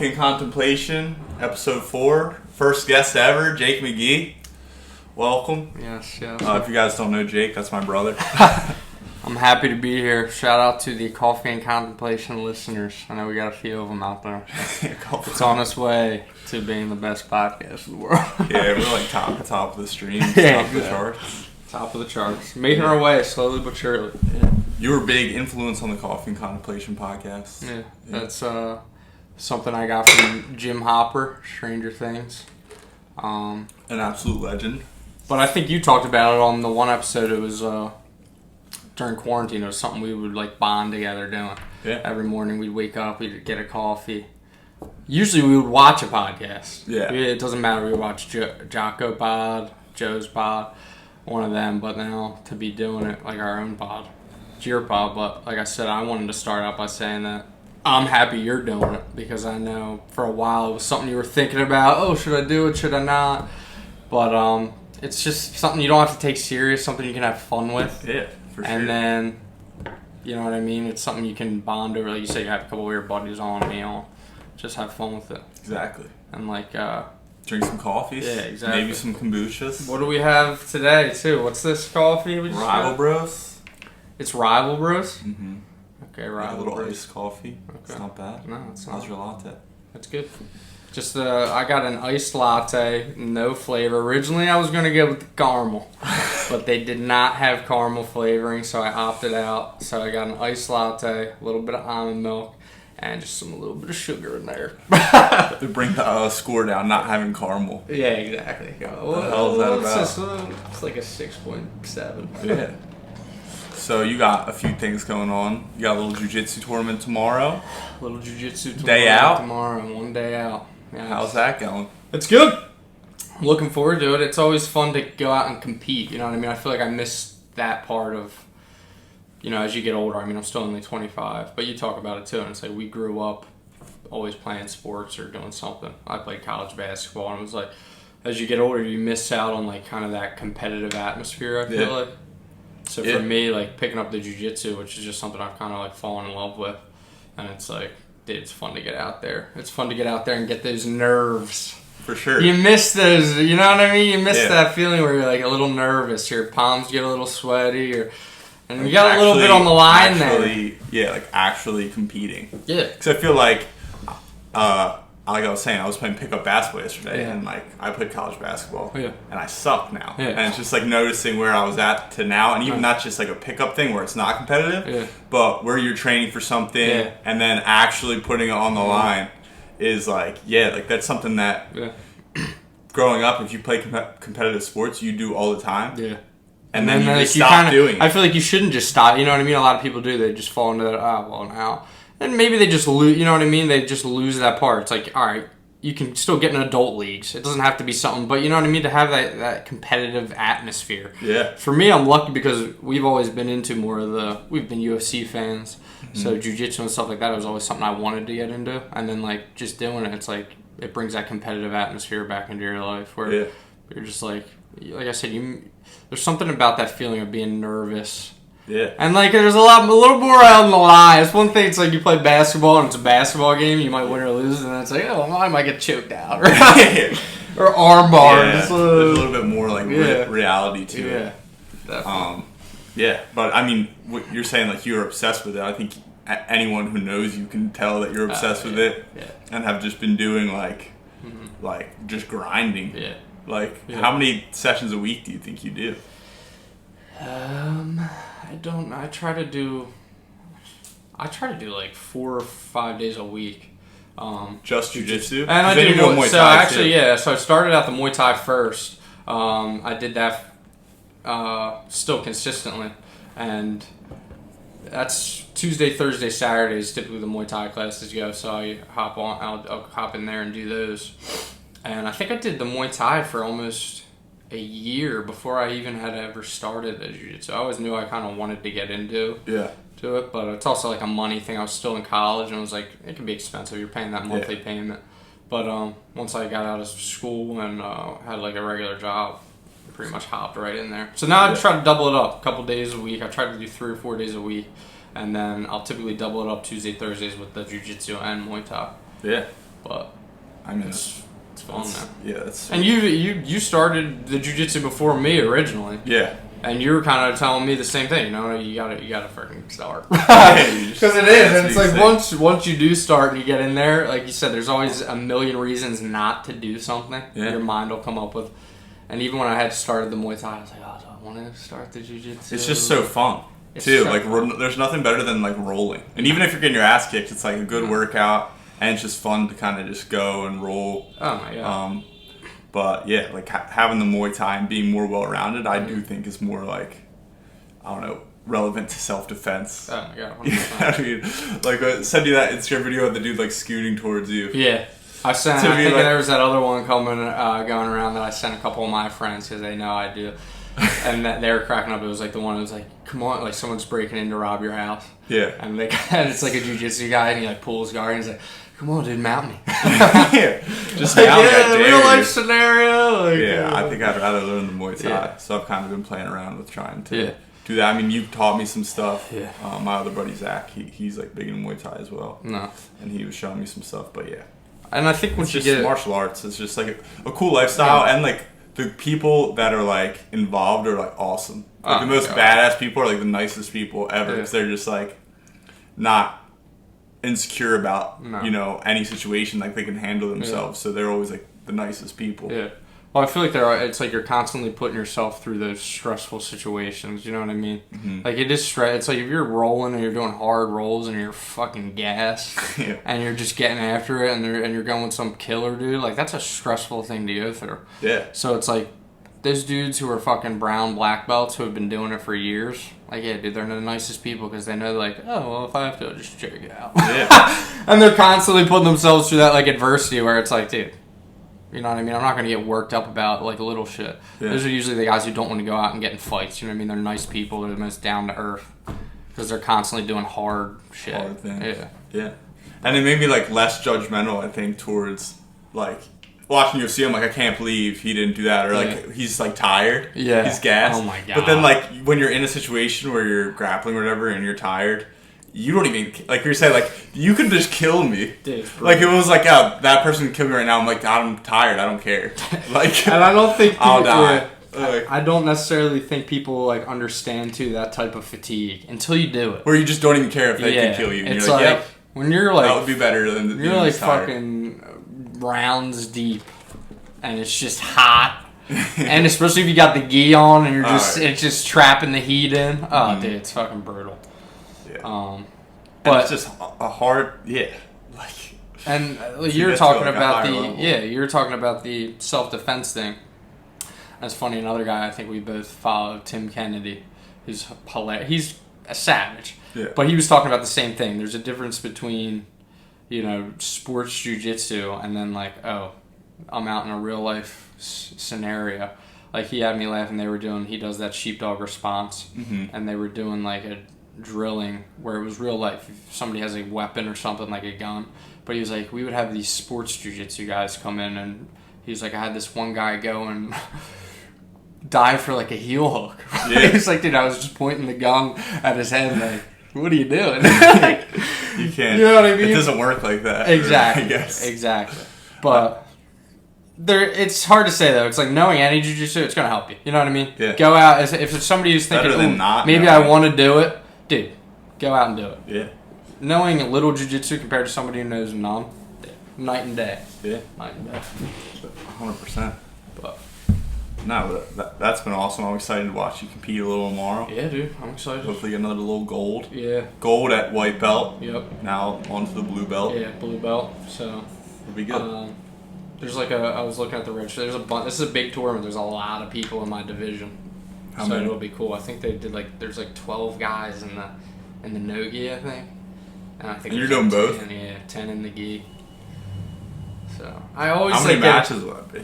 Coffee and Contemplation, episode 4. First guest ever, Jake McGee. Welcome. Yes. If you guys don't know Jake, that's my brother. I'm happy to be here. Shout out to the Coffee and Contemplation listeners. I know we got a few of them out there. It's on its way to being the best podcast in the world. Yeah, we're like top of the stream, Yeah, top of the charts. Top of the charts. Making our way slowly but surely. Yeah. You were a big influence on the Coffee and Contemplation podcast. Yeah. That's something I got from Jim Hopper, Stranger Things. An absolute legend. But I think you talked about it on the one episode. It was during quarantine. It was something we would like bond together doing. Yeah. Every morning we'd wake up, we'd get a coffee. Usually we would watch a podcast. Yeah. It doesn't matter. We would watch Jocko pod, Joe's pod, one of them. But now to be doing it like our own pod. It's your pod. But like I said, I wanted to start out by saying that I'm happy you're doing it because I know for a while it was something you were thinking about. Oh, should I do it? Should I not? But it's just something you don't have to take serious, something you can have fun with. Yeah, for sure. And then, you know what I mean? It's something you can bond over. Like you say, you have a couple of your buddies on, me on. Just have fun with it. Exactly. And like... drink some coffees. Yeah, exactly. Maybe some kombuchas. What do we have today, too? What's this coffee? Rival Bros. It's Rival Bros? Mm-hmm. Okay, Rival a little Bros. iced coffee. Okay. It's not bad. No, it's not. How's your latte? That's good. Just, I got an iced latte, no flavor. Originally, I was going to go with the caramel, but they did not have caramel flavoring, so I opted out. So I got an iced latte, a little bit of almond milk, and just a little bit of sugar in there. To bring the score down, not having caramel. Yeah, exactly. What the hell is that about? It's like a 6.7. Yeah. So you got a few things going on. You got a little jiu-jitsu tournament tomorrow. Little jiu-jitsu tomorrow. Day out? Tomorrow, one day out. Yeah. How's that going? It's good. I'm looking forward to it. It's always fun to go out and compete. You know what I mean? I feel like I miss that part of, you know, as you get older. I mean, I'm still only 25, but you talk about it too. And it's like we grew up always playing sports or doing something. I played college basketball, and it was like, as you get older, you miss out on like kind of that competitive atmosphere, I feel like. So for me, like picking up the jiu-jitsu, which is just something I've kind of like fallen in love with, and it's like, dude, it's fun to get out there. It's fun to get out there and get those nerves. For sure. You miss those, you know what I mean? You miss that feeling where you're like a little nervous, your palms get a little sweaty, and you got a little bit on the line there. Yeah, like actually competing. Yeah. Because I feel like, like I was saying, I was playing pickup basketball yesterday, and like I played college basketball, and I suck now. Yeah. And it's just like noticing where I was at to now, and even not just like a pickup thing where it's not competitive, but where you're training for something and then actually putting it on the line is like, like that's something that growing up, if you play competitive sports, you do all the time. Yeah. And then you just stop doing it. I feel like you shouldn't just stop. You know what I mean? A lot of people do. They just fall into that, now. And maybe they just lose, you know what I mean? They just lose that part. It's like, all right, you can still get in adult leagues. It doesn't have to be something, but you know what I mean? To have that competitive atmosphere. Yeah. For me, I'm lucky because we've always been into more of we've been UFC fans. Mm-hmm. So jiu-jitsu and stuff like that was always something I wanted to get into. And then like just doing it, it's like, it brings that competitive atmosphere back into your life where you're just like I said, there's something about that feeling of being nervous. Yeah. And like there's a little more on the line. It's one thing, it's like you play basketball and it's a basketball game, you might win or lose, and then it's like, oh, I might get choked out. Or arm barred. Yeah, there's a little bit more like reality to it. Definitely. But I mean, what you're saying, like you're obsessed with it. I think anyone who knows you can tell that you're obsessed with it and have just been doing like just grinding. Yeah. Like how many sessions a week do you think you do? I try to do like 4 or 5 days a week. Just jiu-jitsu? And I do Muay Thai. So actually, so I started out the Muay Thai first. I did that still consistently, and that's Tuesday, Thursday, Saturdays. Typically, the Muay Thai classes go. So I'll hop in there and do those. And I think I did the Muay Thai for almost a year before I even had ever started the jiu-jitsu. I always knew I kind of wanted to get into it, but it's also like a money thing. I was still in college, and it was like, it can be expensive. You're paying that monthly payment. But once I got out of school and had like a regular job, I pretty much hopped right in there. So now I try to double it up a couple days a week. I try to do 3 or 4 days a week, and then I'll typically double it up Tuesday, Thursdays with the jiu-jitsu and Muay Thai. Yeah. But I mean, it's fun, man. Yeah, it's. And you started the jiu-jitsu before me originally. Yeah. And you were kind of telling me the same thing, you know, you gotta freaking start. Because it is, and it's like once you do start and you get in there, like you said, there's always a million reasons not to do something. Yeah. Your mind will come up with, and even when I had started the Muay Thai, I was like, oh, do I want to start the jiu-jitsu? It's just so fun, too. So like, fun. There's nothing better than, like, rolling. And even if you're getting your ass kicked, it's, like, a good workout, and it's just fun to kind of just go and roll. Oh, my God. But, yeah, like, having the Muay Thai and being more well-rounded, I do think is more, like, I don't know, relevant to self-defense. Oh, my God. Yeah, I mean, like, I sent you that Instagram video of the dude, like, scooting towards you. Yeah. I think there was that other one going around that I sent a couple of my friends because they know I do. And that they were cracking up. It was, like, the one that was, like, come on, like, someone's breaking in to rob your house. Yeah. And it's, like, a jiu-jitsu guy, and he, like, pulls guard, and he's like, come on, dude, mount me. Yeah. Just like, mount me, I dare real life scenario. Like, yeah, I think I'd rather learn the Muay Thai. Yeah. So I've kind of been playing around with trying to do that. I mean, you've taught me some stuff. Yeah. My other buddy, Zach, he's, like, big in Muay Thai as well. No. And he was showing me some stuff, but, yeah. And I think once you get martial arts, it's just, like, a cool lifestyle, and, like, the people that are, like, involved are, like, awesome. Like, the most badass people are, like, the nicest people ever, because they're just, like, not insecure about, you know, any situation. Like, they can handle themselves, so they're always, like, the nicest people. Yeah. Well, I feel like it's like you're constantly putting yourself through those stressful situations, you know what I mean? Mm-hmm. Like, it is stress. It's like if you're rolling and you're doing hard rolls and you're fucking gassed and you're just getting after it and you're going with some killer dude, like, that's a stressful thing to go through. Yeah. So it's like, those dudes who are fucking brown black belts who have been doing it for years, like, yeah, dude, they're the nicest people because they know, like, oh, well, if I have to, I'll just check it out. Yeah. And they're constantly putting themselves through that, like, adversity where it's like, dude, you know what I mean? I'm not going to get worked up about, like, little shit. Yeah. Those are usually the guys who don't want to go out and get in fights, you know what I mean? They're nice people. They're the most down to earth because they're constantly doing hard shit. Hard things. Yeah. Yeah. And it made me, like, less judgmental, I think, towards, like, watching UFC, I'm like, I can't believe he didn't do that. Or, like, he's, like, tired. Yeah. He's gassed. Oh, my God. But then, like, when you're in a situation where you're grappling or whatever and you're tired, you don't even, like you're saying, like, you could just kill me. Dude, like, it was like, oh, that person can kill me right now. I'm like, I'm tired. I don't care. Like, and I don't think I'll die. I don't necessarily think people, like, understand, too, that type of fatigue until you do it. Where you just don't even care if they can kill you. And it's you're like, yep. When you're, like, that would be better than you're, like, fucking rounds deep. And it's just hot. And especially if you got the gi on and you're just it's just trapping the heat in. Oh, dude, it's fucking brutal. Yeah. But it's just a hard, like. And you were talking about you were talking about the self-defense thing. That's funny. Another guy I think we both follow, Tim Kennedy. He's hilarious. He's a savage. Yeah. But he was talking about the same thing. There's a difference between, you know, sports jiu-jitsu and then, like, oh, I'm out in a real life scenario. Like, he had me laughing. He does that sheepdog response, and they were doing, like, a drilling where it was real life. If somebody has a weapon or something, like a gun. But he was like, we would have these sports jiu-jitsu guys come in, and he was like, I had this one guy go and dive for, like, a heel hook. Yeah. He was like, dude, I was just pointing the gun at his head, like, what are you doing? You can't. You know what I mean? It doesn't work like that. Exactly. I guess. Exactly. But it's hard to say, though. It's like knowing any jiu-jitsu, it's going to help you. You know what I mean? Yeah. Go out. If it's somebody who's thinking, maybe I want to do it, dude, go out and do it. Yeah. Knowing a little jiu-jitsu compared to somebody who knows none, night and day. Yeah. Night and day. 100%. But no, that's been awesome. I'm excited to watch you compete a little tomorrow. Yeah, dude. I'm excited. Hopefully get another little gold. Yeah. Gold at white belt. Yep. Now onto the blue belt. Yeah, blue belt. So it'll be good. There's like I was looking at the register. There's a bunch. This is a big tournament. There's a lot of people in my division. How many? It'll be cool. I think they did there's 12 guys in the no-gi, I think. And I think you're doing 10, both? Yeah, 10 in the gi. So I always how many matches will that be?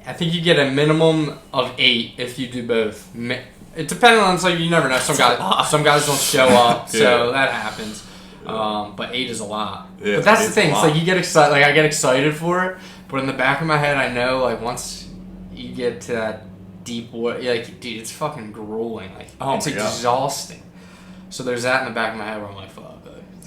I think you get a minimum of 8 if you do both. It depends on, it's like, you never know. Some guys don't show up, so that happens. But 8 is a lot. Yeah, but that's the thing. It's like you get excited. Like, I get excited for it, but in the back of my head, I know, like, once you get to that deep water, like, dude, it's fucking grueling. Like, it's exhausting. So there's that in the back of my head where I'm like, fuck.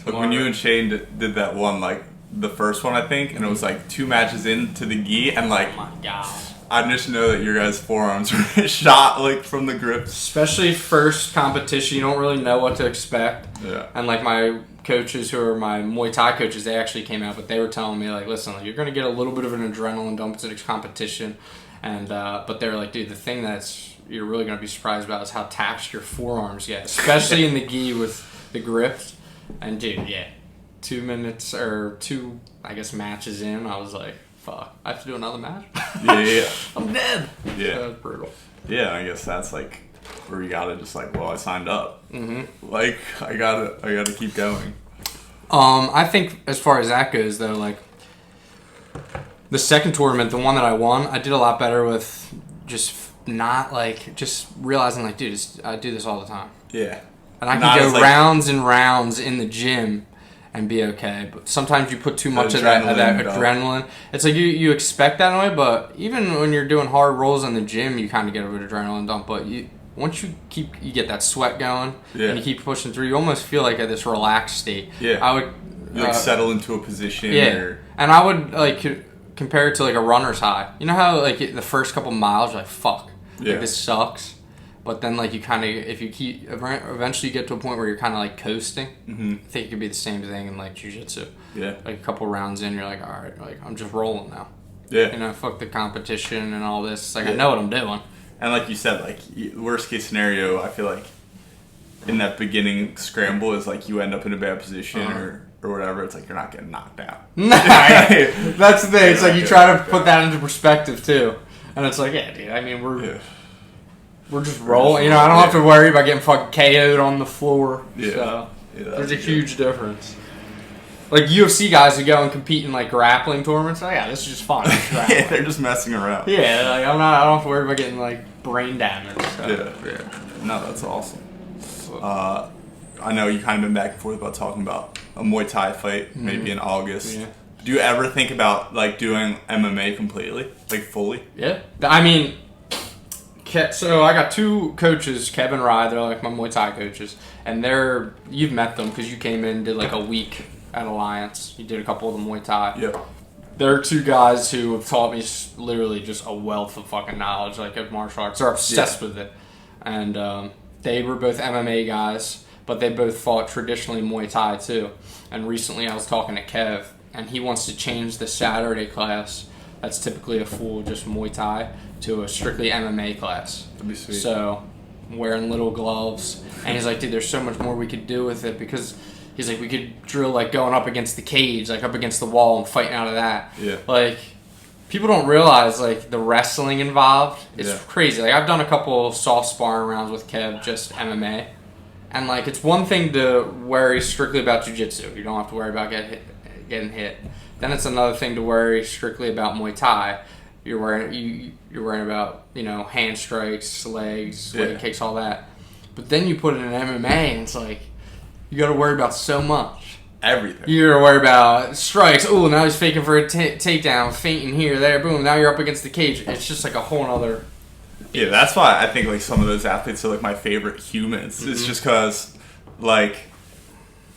Like when you and Shane did that one, like, the first one, I think, and it was like 2 matches into the gi, and like, oh my god, I just know that your guys' forearms were shot like from the grips. Especially first competition, you don't really know what to expect. Yeah. And like my coaches, who are my Muay Thai coaches, they actually came out, but they were telling me like, listen, like, you're gonna get a little bit of an adrenaline dump to this competition, and but they're like, dude, the thing you're really gonna be surprised about is how taxed your forearms get, especially in the gi with the grips. And dude, yeah, 2 minutes or 2, I guess, matches in, I was like, fuck, I have to do another match? Yeah. I'm dead. Yeah. That was brutal. Yeah, I guess that's like where you gotta just like, well, I signed up. Mm-hmm. Like, I gotta keep going. I think as far as that goes, though, like, the second tournament, the one that I won, I did a lot better with just not, like, just realizing, like, dude, I do this all the time. Yeah. And I can go rounds and rounds in the gym and be okay. But sometimes you put too much of that adrenaline. It's like you expect that in a way, but even when you're doing hard rolls in the gym, you kind of get a bit of adrenaline dump. But once you get that sweat going and you keep pushing through, you almost feel like at this relaxed state. Yeah. I would you settle into a position. Yeah. And I would like compare it to like a runner's high. You know how like the first couple miles you're like, fuck, like, this sucks. But then, like, you kind of, if you keep, eventually you get to a point where you're kind of, like, coasting. Mm-hmm. I think it could be the same thing in, like, jiu-jitsu. Yeah. Like, a couple rounds in, you're like, all right, like, I'm just rolling now. Yeah. You know, fuck the competition and all this. Like, I know what I'm doing. And like you said, like, worst case scenario, I feel like in that beginning scramble is, like, you end up in a bad position or whatever. It's like you're not getting knocked out. That's the thing. It's like you try to put that into perspective, too. And it's like, yeah, dude, I mean, we're just rolling. You know, I don't have to worry about getting fucking KO'd on the floor. Yeah. So there's a huge difference. Like UFC guys who go and compete in like grappling tournaments. Oh yeah, this is just fun. Yeah, they're just messing around. Yeah, like I don't have to worry about getting like brain damage. So. Yeah. No, that's awesome. I know you kind of been back and forth about talking about a Muay Thai fight maybe in August. Yeah. Do you ever think about like doing MMA completely, like fully? Yeah, I mean. So I got 2 coaches, Kevin Rye, they're like my Muay Thai coaches, and you've met them because you came in and did like a week at Alliance. You did a couple of the Muay Thai. Yeah. They're 2 guys who have taught me literally just a wealth of fucking knowledge, like of martial arts. They're obsessed with it, and they were both MMA guys, but they both fought traditionally Muay Thai too. And recently I was talking to Kev, and he wants to change the Saturday class. That's typically a full just Muay Thai to a strictly MMA class. That'd be sweet. So, wearing little gloves. And he's like, dude, there's so much more we could do with it because he's like, we could drill like going up against the cage, like up against the wall and fighting out of that. Yeah. Like, people don't realize like the wrestling involved. It's crazy. Like, I've done a couple soft sparring rounds with Kev, just MMA. And like, it's one thing to worry strictly about jiu-jitsu. You don't have to worry about getting hit. Then it's another thing to worry strictly about Muay Thai. You're worrying about, you know, hand strikes, legs, leg kicks, all that. But then you put it in MMA, and it's like you got to worry about so much. Everything. You got to worry about strikes. Oh, now he's faking for a takedown, feinting here, there, boom. Now you're up against the cage. It's just like a whole other. Yeah, that's why I think like some of those athletes are like my favorite humans. It's just because like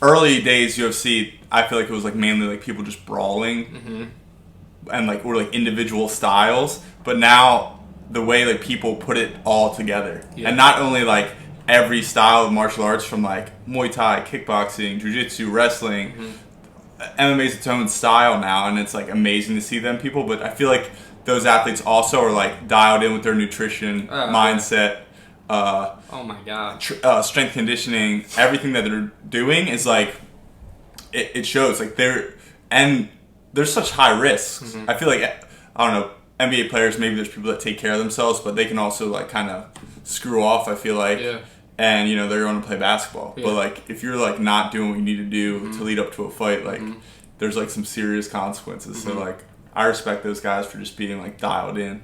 early days UFC, I feel like it was like mainly like people just brawling and like or like individual styles. But now the way like people put it all together, and not only like every style of martial arts from like Muay Thai, kickboxing, jiu-jitsu, wrestling, MMA is its own style now, and it's like amazing to see them people. But I feel like those athletes also are like dialed in with their nutrition, mindset. Oh my god! Strength conditioning, everything that they're doing is like it shows. Like there's such high risks. I feel like I don't know, NBA players. Maybe there's people that take care of themselves, but they can also like kind of screw off. I feel like, and you know they're going to play basketball. But like if you're like not doing what you need to do to lead up to a fight, like there's like some serious consequences. So like I respect those guys for just being like dialed in.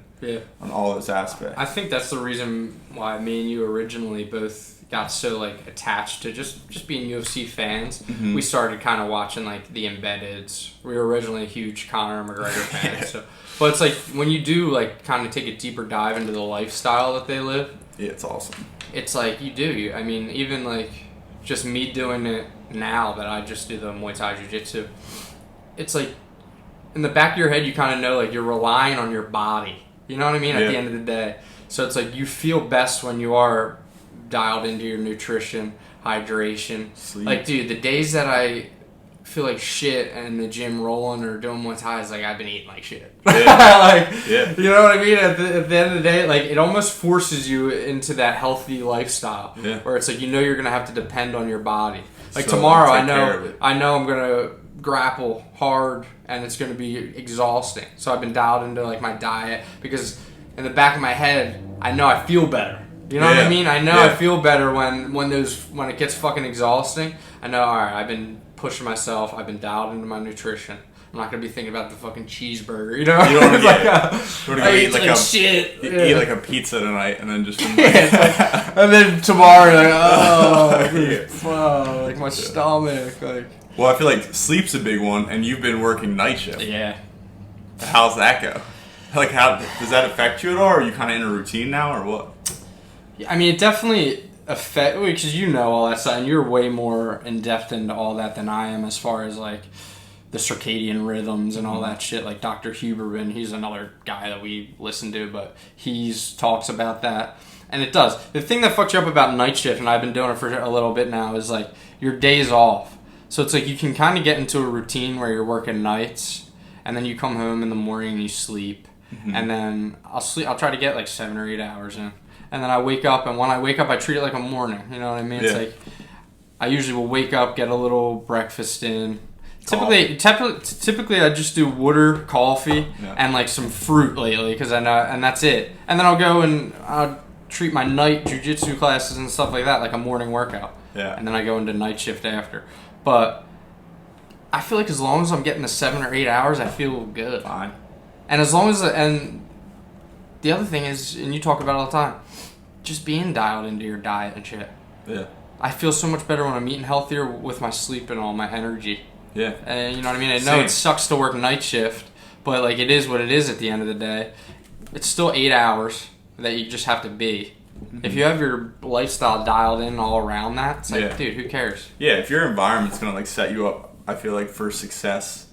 On all those aspects. I think that's the reason why me and you originally both got so like attached to just being UFC fans. We started kind of watching like the Embeddeds. We were originally huge Conor McGregor fans. So, but it's like when you do like kind of take a deeper dive into the lifestyle that they live. Yeah, it's awesome. It's like you do. I mean, even like just me doing it now that I just do the Muay Thai Jiu-Jitsu. it's like in the back of your head, you kind of know like you're relying on your body. You know what I mean? At the end of the day. So it's like you feel best when you are dialed into your nutrition, hydration. Sleep. Like, dude, the days that I feel like shit and in the gym rolling or doing Muay Thai, is like I've been eating like shit. Yeah. You know what I mean? At the end of the day, like it almost forces you into that healthy lifestyle where it's like you know you're gonna have to depend on your body. Like so, tomorrow, I know I'm gonna grapple hard and it's gonna be exhausting. So I've been dialed into like my diet because in the back of my head, I know I feel better. You know what I mean? I know I feel better when it gets fucking exhausting. I know, all right, I've been pushing myself. I've been dialed into my nutrition. I'm not gonna be thinking about the fucking cheeseburger. You know? You don't want to eat like shit. Eat like a pizza tonight and then just. And then tomorrow, like my stomach, like. Well, I feel like sleep's a big one, and you've been working night shift. Yeah. How's that go? Like, how does that affect you at all? Or are you kind of in a routine now, or what? I mean, it definitely affects, because you know all that stuff, and you're way more in depth into all that than I am as far as like the circadian rhythms and all that shit. Like Dr. Huberman, he's another guy that we listen to, but he talks about that, and it does. The thing that fucks you up about night shift, and I've been doing it for a little bit now, is like your days off. So it's like you can kind of get into a routine where you're working nights, and then you come home in the morning and you sleep. And then I'll try to get like 7 or 8 hours in. And then I wake up, and when I wake up, I treat it like a morning. You know what I mean? It's like I usually will wake up, get a little breakfast in. Typically, I just do water, coffee, and like some fruit lately, because I know, and that's it. And then I'll go and I'll treat my night jujitsu classes and stuff like that like a morning workout. Yeah. And then I go into night shift after. But I feel like as long as I'm getting the 7 or 8 hours, I feel good. Fine. And as long as, and the other thing is, and you talk about it all the time, just being dialed into your diet and shit. Yeah. I feel so much better when I'm eating healthier with my sleep and all my energy. Yeah. And you know what I mean? I know it sucks to work night shift, but like it is what it is at the end of the day. It's still 8 hours that you just have to be. If you have your lifestyle dialed in all around that, it's like, dude, who cares? Yeah, if your environment's gonna like set you up, I feel like for success,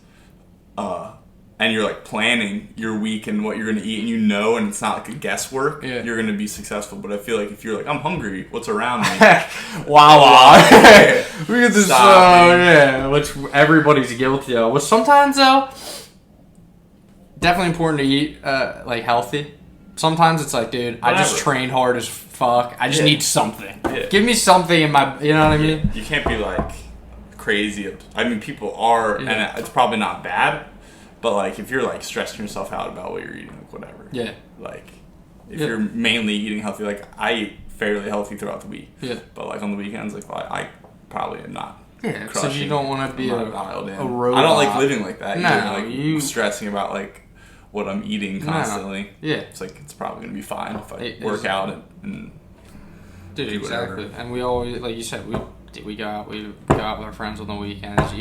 and you're like planning your week and what you're gonna eat, and you know, and it's not like a guesswork, you're gonna be successful. But I feel like if you're like, I'm hungry, what's around me? Wow. We get this, which everybody's guilty of. Which sometimes though, definitely important to eat like healthy. Sometimes it's like, dude, I just trained hard as fuck. I just need something. Yeah. Give me something in my, you know what I mean? You can't be like crazy. I mean, people are, and it's probably not bad, but like if you're like stressing yourself out about what you're eating, like whatever. Yeah. Like if you're mainly eating healthy, like I eat fairly healthy throughout the week. Yeah. But like on the weekends, like I probably am not. Yeah. So you don't want to be a robot. I don't like living like that. No, like stressing about like what I'm eating constantly. No. Yeah. It's like it's probably gonna be fine if I work out and dude, do exactly. Whatever. And we always, like you said, we go out with our friends on the weekends.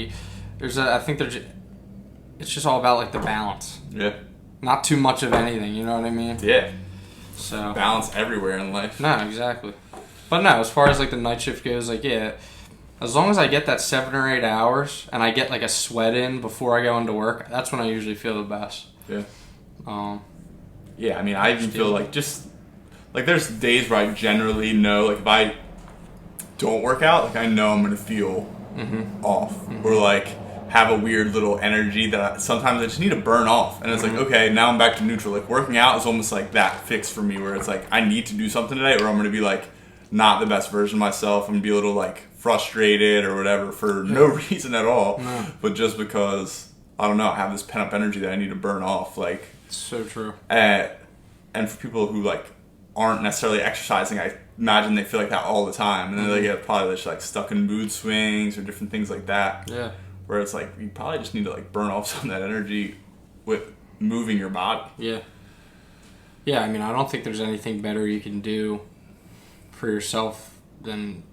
It's just all about like the balance. Yeah. Not too much of anything, you know what I mean? Yeah. So balance everywhere in life. No, exactly. But no, as far as like the night shift goes, like as long as I get that 7 or 8 hours and I get like a sweat in before I go into work, that's when I usually feel the best. Yeah. Yeah, I mean, I even feel like just like there's days where I generally know, like if I don't work out, like I know I'm gonna feel off or like have a weird little energy that sometimes I just need to burn off, and it's like, okay, now I'm back to neutral. Like working out is almost like that fix for me, where it's like I need to do something today, or I'm gonna be like not the best version of myself. I'm gonna be a little like frustrated or whatever for no reason at all, but just because I don't know, I have this pent up energy that I need to burn off. Like so true. And for people who like aren't necessarily exercising, I imagine they feel like that all the time, and then they get probably just like stuck in mood swings or different things like that. Yeah. Where it's like you probably just need to like burn off some of that energy with moving your body. Yeah. Yeah, I mean, I don't think there's anything better you can do for yourself than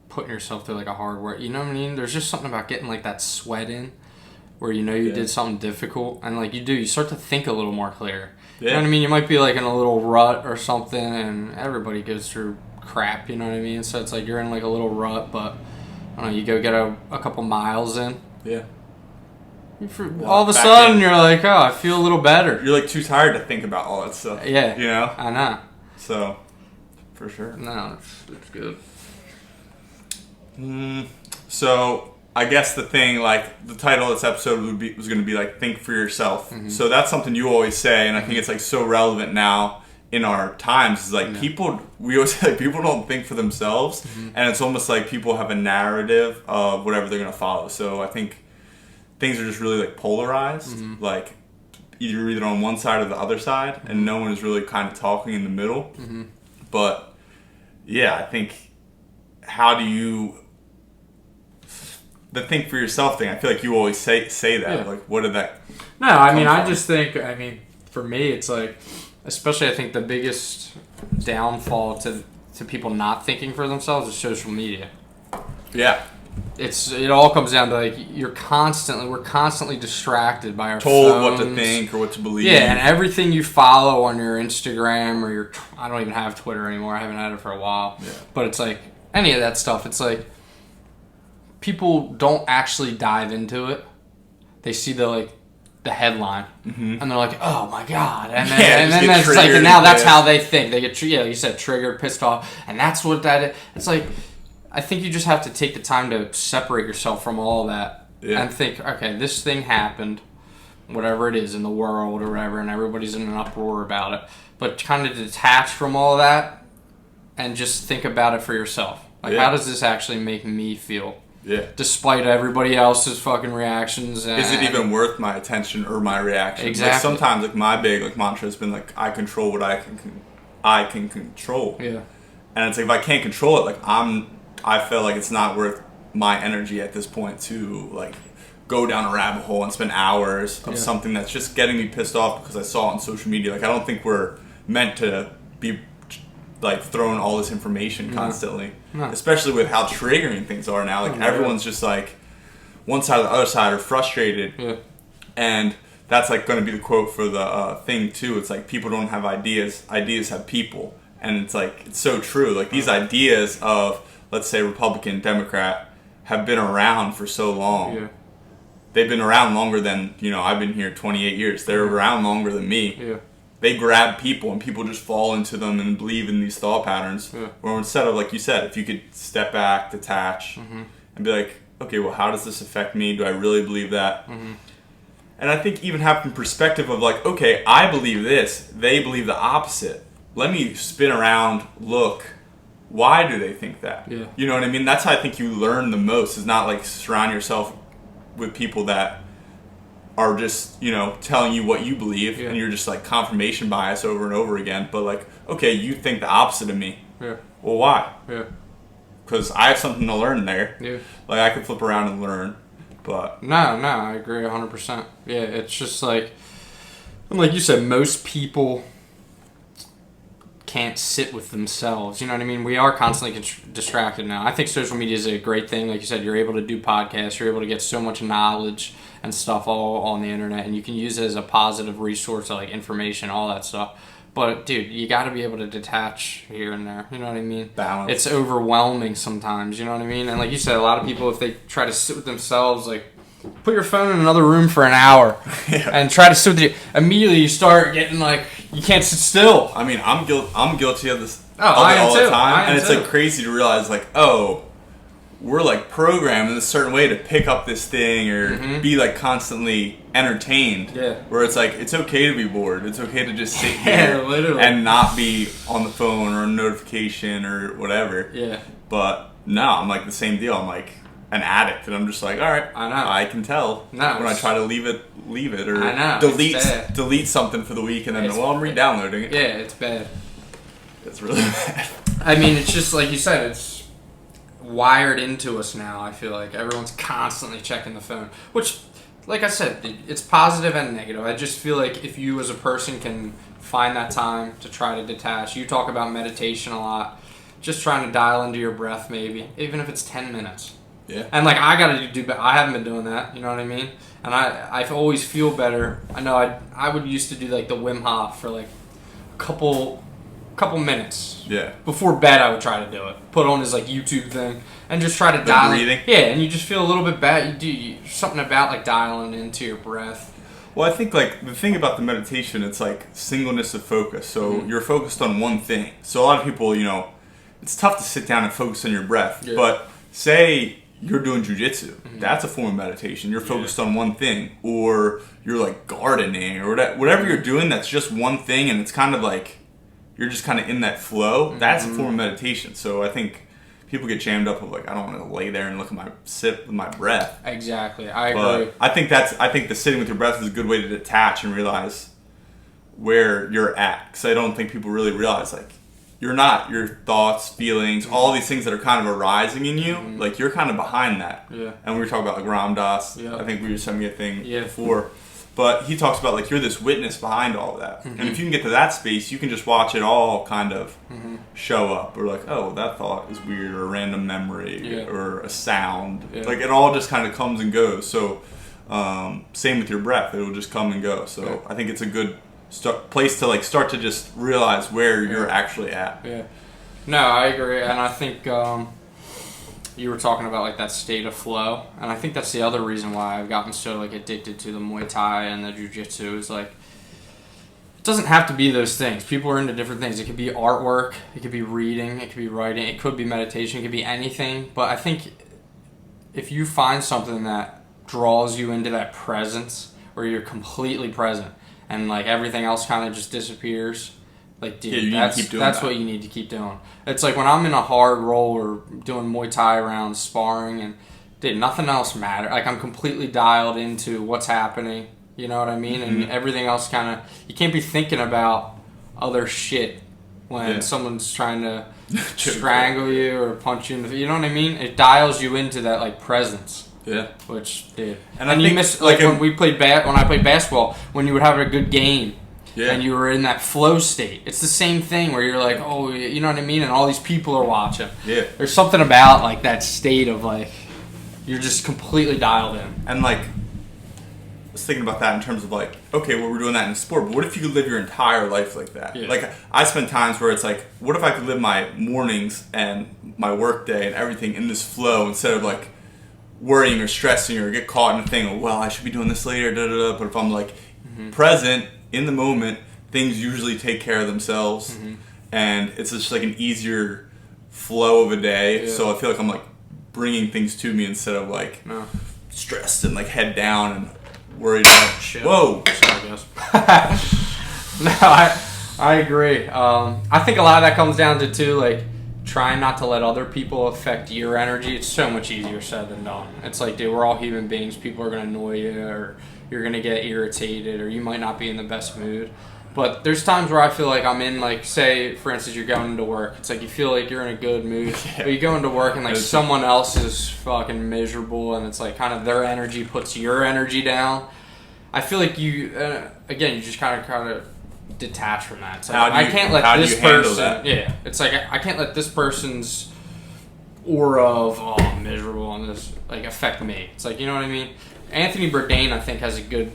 putting yourself through like a hard work. You know what I mean? There's just something about getting like that sweat in, where you know you did something difficult, and like you start to think a little more clear. Yeah. You know what I mean? You might be like in a little rut or something, and everybody goes through crap, you know what I mean? So it's like you're in like a little rut, but I don't know, you go get a couple miles in. Yeah. all of a sudden you're like, oh, I feel a little better. You're like too tired to think about all that stuff. Yeah. You know? I know. So, for sure. No, it's good. So, I guess the thing, like, the title of this episode was going to be, like, think for yourself. Mm-hmm. So that's something you always say, and I think it's, like, so relevant now in our times. Is like, we always say, like, people don't think for themselves, and it's almost like people have a narrative of whatever they're going to follow. So I think things are just really, like, polarized. Like, either on one side or the other side, and no one is really kind of talking in the middle. But, yeah, I think, how do you... The think for yourself thing, I feel like you always say that. Yeah. Like, what did that... No, I mean, I just think, for me, it's like, especially I think the biggest downfall to people not thinking for themselves is social media. Yeah. It all comes down to, like, we're constantly distracted by our told phones. What to think or what to believe. Yeah, and everything you follow on your Instagram or I don't even have Twitter anymore. I haven't had it for a while. Yeah. But it's like, any of that stuff, it's like, people don't actually dive into it. They see the headline, and they're like, "Oh my god!" And then it's like, and now that's how they think. They get, like you said, triggered, pissed off, and that's what that is. It's like, I think you just have to take the time to separate yourself from all that and think, okay, this thing happened, whatever it is in the world or whatever, and everybody's in an uproar about it. But kind of detach from all that and just think about it for yourself. Like, how does this actually make me feel? Yeah. Despite everybody else's fucking reactions. Is it even worth my attention or my reaction? Exactly. Like, sometimes, like, my big mantra has been, like, I control what I can control. Yeah. And it's like, if I can't control it, like, I feel like it's not worth my energy at this point to, like, go down a rabbit hole and spend hours of something that's just getting me pissed off because I saw it on social media. Like, I don't think we're meant to be, like, throwing all this information constantly. No. Especially with how triggering things are now. Like, everyone's just, like, one side or the other side are frustrated. Yeah. And that's, like, going to be the quote for the thing, too. It's like, people don't have ideas. Ideas have people. And it's, like, it's so true. Like, these ideas of, let's say, Republican, Democrat, have been around for so long. Yeah. They've been around longer than, I've been here 28 years. They're around longer than me. Yeah. They grab people, and people just fall into them and believe in these thought patterns. Yeah. Or instead of, like you said, if you could step back, detach, and be like, okay, well, how does this affect me? Do I really believe that? And I think even having perspective of, like, okay, I believe this. They believe the opposite. Let me spin around, look. Why do they think that? Yeah. You know what I mean? That's how I think you learn the most, is not, like, surround yourself with people that are just, telling you what you believe, and you're just, like, confirmation bias over and over again. But, like, okay, you think the opposite of me. Yeah. Well, why? Yeah. Because I have something to learn there. Yeah. Like, I could flip around and learn, but... No, I agree 100%. Yeah, it's just, like you said, most people can't sit with themselves. You know what I mean? We are constantly distracted now. I think social media is a great thing. Like you said, you're able to do podcasts. You're able to get so much knowledge and stuff all on the internet, and you can use it as a positive resource, like information, all that stuff. But, dude, you got to be able to detach here and there. You know what I mean? Balance. It's overwhelming sometimes. You know what I mean? And like you said, a lot of people, if they try to sit with themselves, like, put your phone in another room for an hour and try to sit with you. Immediately, you start getting, like, you can't sit still. I mean, I'm guilty of this all the time. And it's, like, crazy to realize, like, oh, we're, like, programmed in a certain way to pick up this thing or be, like, constantly entertained. Yeah. Where it's, like, it's okay to be bored. It's okay to just sit here and not be on the phone or a notification or whatever. Yeah. But, no, I'm, like, the same deal. I'm, like, an addict, and I'm just like, all right, I know. I can tell when I try to leave it, or I know. delete something for the week, and then I'm re-downloading it. Yeah, it's bad. It's really bad. I mean, it's just like you said, it's wired into us now. I feel like everyone's constantly checking the phone, which, like I said, it's positive and negative. I just feel like if you as a person can find that time to try to detach. You talk about meditation a lot, just trying to dial into your breath, maybe, even if it's 10 minutes. Yeah. And, like, I gotta do better. I haven't been doing that, you know what I mean? And I always feel better. I know I would used to do, like, the Wim Hof for, like, a couple couple minutes. Yeah. Before bed, I would try to do it. Put on his like YouTube thing and just try to dial. Breathing. Yeah, and you just feel a little bit bad. Something about like dialing into your breath. Well, I think like the thing about the meditation, it's like singleness of focus. So you're focused on one thing. So a lot of people, it's tough to sit down and focus on your breath. Yeah. But say you're doing jujitsu, that's a form of meditation. You're focused on one thing, or you're like gardening, or whatever you're doing. That's just one thing, and it's kind of like you're just kind of in that flow. That's a form of meditation. So I think people get jammed up of like, I don't want to lay there and sit with my breath. Exactly, I agree. I think the sitting with your breath is a good way to detach and realize where you're at. Because I don't think people really realize like you're not your thoughts, feelings, all these things that are kind of arising in you. Like you're kind of behind that. Yeah. And we were talking about like Ram Dass. I think we were sending me a thing before. But he talks about like you're this witness behind all of that. And if you can get to that space, you can just watch it all kind of show up. Or like, oh, that thought is weird, or a random memory, or a sound. Yeah. Like it all just kind of comes and goes. So same with your breath. It'll just come and go. So I think it's a good place to like start to just realize where you're actually at. Yeah. No, I agree. And I think you were talking about like that state of flow, and I think that's the other reason why I've gotten so like addicted to the Muay Thai and the Jiu-Jitsu is like it doesn't have to be those things. People are into different things. It could be artwork, it could be reading, it could be writing, it could be meditation, it could be anything. But I think if you find something that draws you into that presence where you're completely present and like everything else kind of just disappears. Like, dude, that's what you need to keep doing. It's like when I'm in a hard roll or doing Muay Thai rounds, sparring, and dude, nothing else matters. Like, I'm completely dialed into what's happening. You know what I mean? And everything else kind of... You can't be thinking about other shit when someone's trying to strangle you or punch you in the... You know what I mean? It dials you into that, like, presence. Yeah. Which, dude... And you miss... Like, when I played basketball, when you would have a good game... Yeah. And you were in that flow state. It's the same thing where you're like, oh, you know what I mean? And all these people are watching. Yeah. There's something about, like, that state of, like, you're just completely dialed in. And, like, I was thinking about that in terms of, like, okay, well, we're doing that in sport, but what if you could live your entire life like that? Yeah. Like, I spend times where it's like, what if I could live my mornings and my work day and everything in this flow instead of, like, worrying or stressing or get caught in a thing of, well, I should be doing this later, da-da-da. But if I'm, like, present... in the moment, things usually take care of themselves, and it's just like an easier flow of a day. Yeah. So I feel like I'm like bringing things to me instead of like stressed and like head down and worried about shit. Whoa! Sorry, guys. No, I agree. I think a lot of that comes down to too like trying not to let other people affect your energy. It's so much easier said than done. It's like, dude, we're all human beings. People are gonna annoy you or you're going to get irritated or you might not be in the best mood. But there's times where I feel like I'm in, like, say, for instance, you're going into work. It's like you feel like you're in a good mood. But you go into work and, like, someone else is fucking miserable and it's, like, kind of their energy puts your energy down. I feel like you, again, you just kind of detach from that. It's like, I can't let this person, it's like I can't let this person's aura of, oh, I'm miserable and this, like, affect me. It's like, you know what I mean? Anthony Bourdain, I think, has a good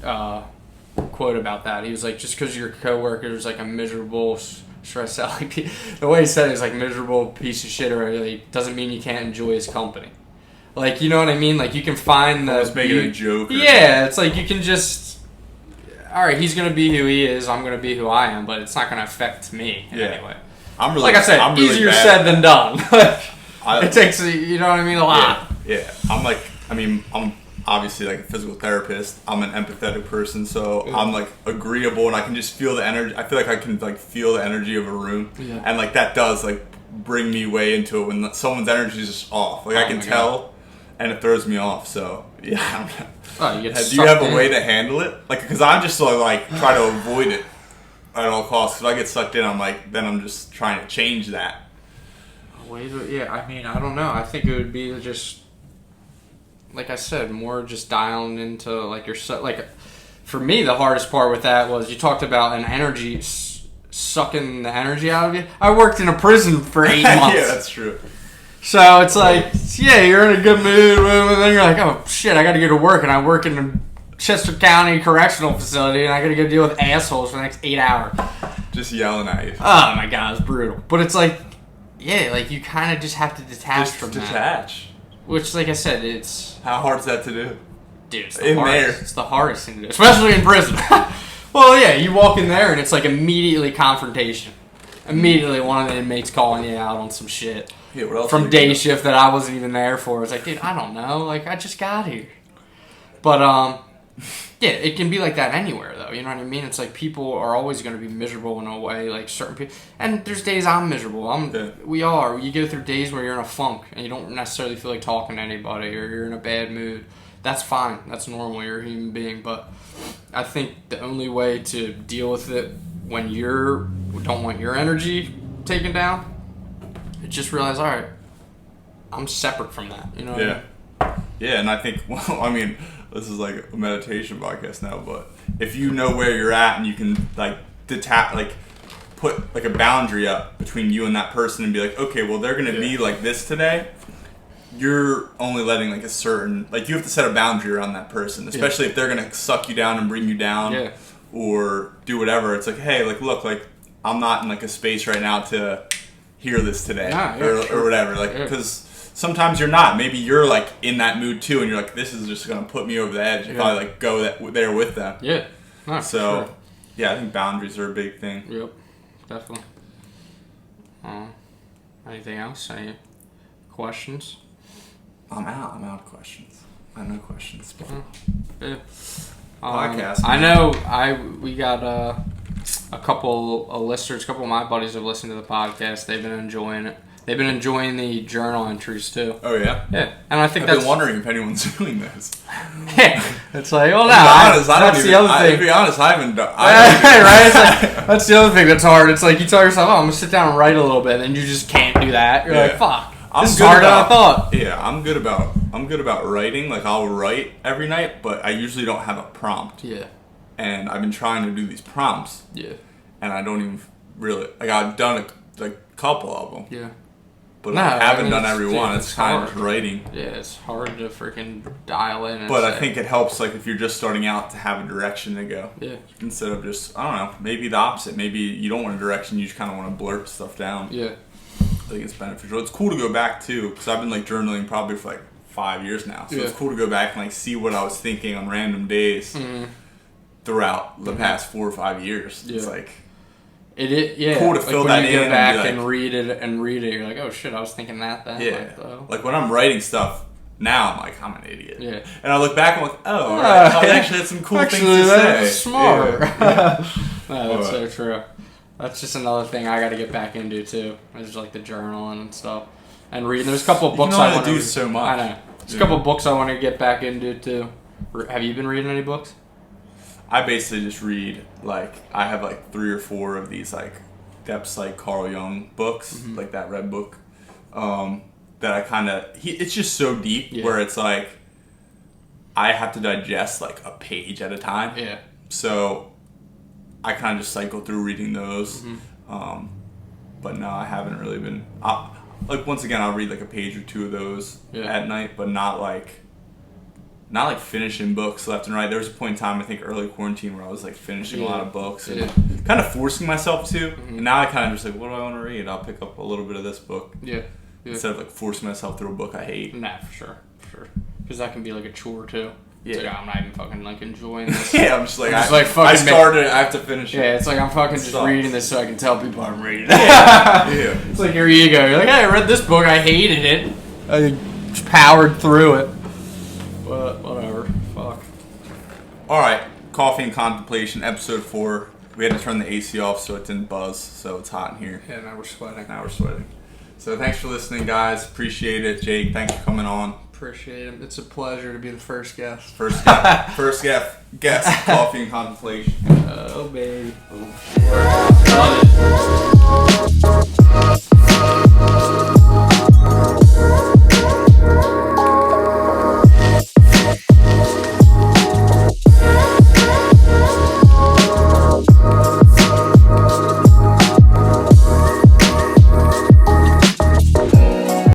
quote about that. He was like, just because your coworker is like a miserable, stressed out, like the way he said it is like miserable piece of shit, or really doesn't mean you can't enjoy his company. Like, you know what I mean? Like, you can find the... Just making a joke. Yeah, it's like you can just... All right, he's going to be who he is, I'm going to be who I am, but it's not going to affect me in any way. I'm really, like I said, really easier said than done. It takes, you know what I mean, a lot. Yeah. I'm obviously like a physical therapist. I'm an empathetic person, so I'm like agreeable and I can just feel the energy. I feel like I can like feel the energy of a room, and like that does like bring me way into it when someone's energy is just off. Like I can tell, and it throws me off. So yeah. Do you have a way to handle it? Like, because I'm just like try to avoid it at all costs. Because I get sucked in, I'm just trying to change that. Yeah, I mean, I don't know. I think it would be just. Like I said, more just dialing into like your like. For me, the hardest part with that was you talked about an energy sucking the energy out of you. I worked in a prison for 8 months. Yeah, that's true. So it's like, yeah, you're in a good mood, and then you're like, oh shit, I got to go to work, and I work in Chester County Correctional Facility, and I gotta go deal with assholes for the next 8 hours. Just yelling at you. Oh my god, it's brutal. But it's like, yeah, like you kind of just have to detach from that. Detach. Which, like I said, it's... How hard is that to do? Dude, it's the hardest. It's the hardest thing to do, especially in prison. Well, yeah, you walk in there and it's like immediately confrontation. Immediately one of the inmates calling you out on some shit. Yeah, what else from day shift that I wasn't even there for. It's like, dude, I don't know. Like, I just got here. But, yeah, it can be like that anywhere, though. You know what I mean? It's like people are always going to be miserable in a way, like certain people. And there's days I'm miserable. We are. You go through days where you're in a funk and you don't necessarily feel like talking to anybody or you're in a bad mood. That's fine. That's normal. You're a human being. But I think the only way to deal with it when you don't want your energy taken down, just realize, all right, I'm separate from that. You know what I mean? Yeah, and I think, well, I mean, this is like a meditation podcast now, but if you know where you're at and you can like detach, like put like a boundary up between you and that person and be like, okay, well, they're going to be like this today. You're only letting like a certain, like you have to set a boundary around that person, especially if they're going to suck you down and bring you down or do whatever. It's like, hey, like, look, like I'm not in like a space right now to hear this today or whatever. Like, because sometimes you're not. Maybe you're like in that mood too, and you're like, this is just gonna put me over the edge. You probably like go there with them. Yeah. So, yeah, I think boundaries are a big thing. Yep, definitely. Anything else? Any questions? I'm out of questions. I have no questions. Yeah. Podcast. I know. We got a couple of listeners. A couple of my buddies have listened to the podcast. They've been enjoying it. They've been enjoying the journal entries too. Oh yeah, yeah. And I think I've been wondering if anyone's doing this. It's like, well, that's the other thing. To be honest, I haven't done. Right? It's like, that's the other thing that's hard. It's like you tell yourself, "Oh, I'm gonna sit down and write a little bit," and then you just can't do that. You're like, "Fuck, this is harder than I thought." Yeah, I'm good about writing. Like I'll write every night, but I usually don't have a prompt. Yeah. And I've been trying to do these prompts. Yeah. And I don't even really like. I've done a couple of them. Yeah. But I haven't done every one. It's kind of just writing. Yeah, it's hard to freaking dial in. But I think it helps, like, if you're just starting out to have a direction to go. Yeah. Instead of just, I don't know, maybe the opposite. Maybe you don't want a direction, you just kind of want to blurt stuff down. Yeah. I think it's beneficial. It's cool to go back, too, because I've been, like, journaling probably for, like, 5 years now. So it's cool to go back and, like, see what I was thinking on random days throughout the past 4 or 5 years. Yeah. It's, like... Yeah. Cool to fill that in. When you go back and read it, you're like, oh shit, I was thinking that then. Yeah. Like when I'm writing stuff now, I'm like, I'm an idiot. Yeah. And I look back and I'm like, oh, right. I actually had some cool things to say. That's smart. Yeah. No, that's so true. That's just another thing I got to get back into too. It's like the journaling and stuff and reading. There's a couple of books I want to do so much. I know. There's a couple of books I want to get back into too. Have you been reading any books? I basically just read, like, I have, like, 3 or 4 of these, like, Depths, like, Carl Jung books, like that red book, that I kind of, it's just so deep where it's, like, I have to digest, like, a page at a time. Yeah. So I kind of just cycle through reading those. But no, I haven't really been, like, once again, I'll read, like, a page or 2 of those at night, but not finishing books left and right. There was a point in time, I think early quarantine, where I was like finishing a lot of books and kind of forcing myself to. And now I kind of just like, what do I want to read? I'll pick up a little bit of this book. Yeah. Instead of like forcing myself through a book I hate. Nah, for sure. Because that can be like a chore too. Yeah. It's like, I'm not even fucking like enjoying this. I'm just like, I started, I have to finish it. Yeah, it's like I'm fucking just reading this so I can tell people I'm reading it. It's like your ego. You're like, hey, I read this book, I hated it. I just powered through it. But whatever. Fuck. Alright, Coffee and Contemplation, episode 4. We had to turn the AC off so it didn't buzz, so it's hot in here. Yeah, now we're sweating. So thanks for listening, guys. Appreciate it. Jake, thanks for coming on. Appreciate it. It's a pleasure to be the first guest. First guest, Coffee and Contemplation. Oh, baby. Oh.